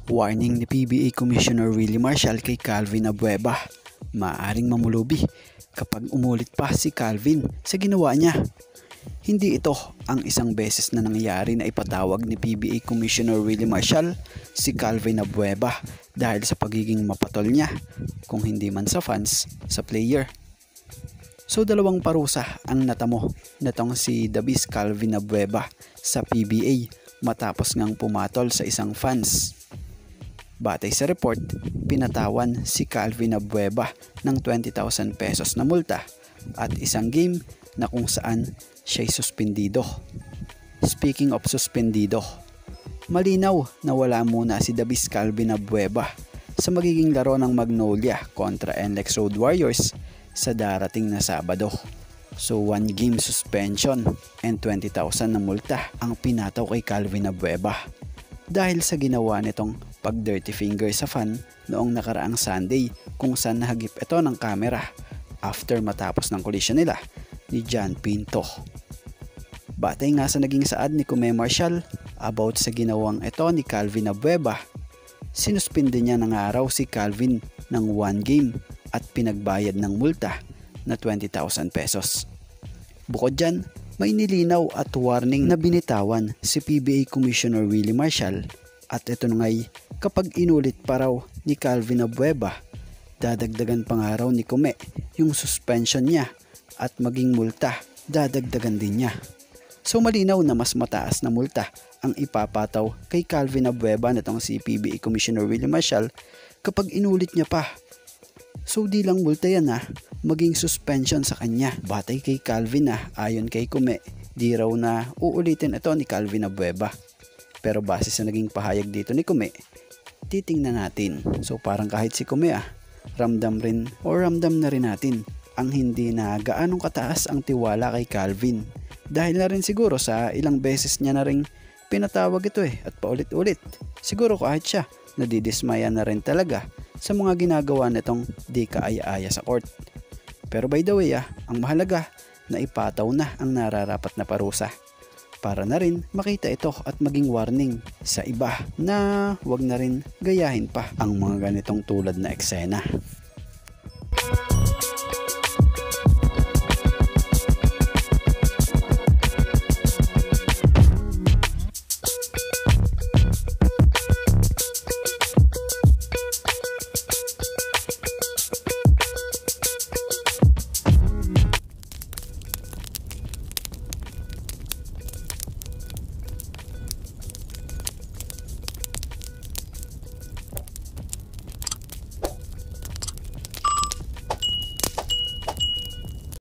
Warning ni PBA Commissioner Willie Marcial kay Calvin Abueva. Maaaring mamulubi kapag umulit pa si Calvin sa ginawa niya. Hindi ito ang isang beses na nangyari na ipatawag ni PBA Commissioner Willie Marcial si Calvin Abueva dahil sa pagiging mapatol niya, kung hindi man sa fans, sa player. So dalawang parusa ang natamo natong si Davis Calvin Abueva sa PBA matapos ngang pumatol sa isang fans. Batay sa report, pinatawan si Calvin Abueva ng 20,000 pesos na multa at isang game na kung saan siya'y suspendido. Speaking of suspendido, malinaw na wala muna si Davis Calvin Abueva sa magiging laro ng Magnolia kontra NLEX Road Warriors sa darating na Sabado. So 1 game suspension and 20,000 na multa ang pinataw kay Calvin Abueva dahil sa ginawa nitong pag dirty finger sa fan noong nakaraang Sunday kung saan nahagip ito ng kamera after matapos ng collision nila ni John Pinto. Batay nga sa naging saad ni Kume Marcial about sa ginawang ito ni Calvin Abueva, sinuspinde niya ng araw si Calvin ng 1 game at pinagbayad ng multa na 20,000 pesos. Bukod dyan, may nilinaw at warning na binitawan si PBA Commissioner Willie Marcial at ito nga'y kapag inulit pa raw ni Calvin Abueva, dadagdagan pa nga raw ni Kume yung suspension niya at maging multa, dadagdagan din niya. So malinaw na mas mataas na multa ang ipapataw kay Calvin Abueva natong si PBA Commissioner Willie Marcial kapag inulit niya pa. So di lang multa yan maging suspension sa kanya. Batay kay Calvin ayon kay Kume, di raw na uulitin ito ni Calvin Abueva. Pero base sa naging pahayag dito ni Kume, titingnan natin. So parang kahit si Kume ramdam na rin natin ang hindi na gaanong kataas ang tiwala kay Calvin. Dahil na rin siguro sa ilang beses niya na rin pinatawag ito at paulit-ulit. Siguro kahit siya nadidismaya na rin talaga sa mga ginagawa nitong di kaaya-aya sa court. Pero by the way ang mahalaga na ipataw na ang nararapat na parusa para na rin makita ito at maging warning sa iba na wag na rin gayahin pa ang mga ganitong tulad na eksena.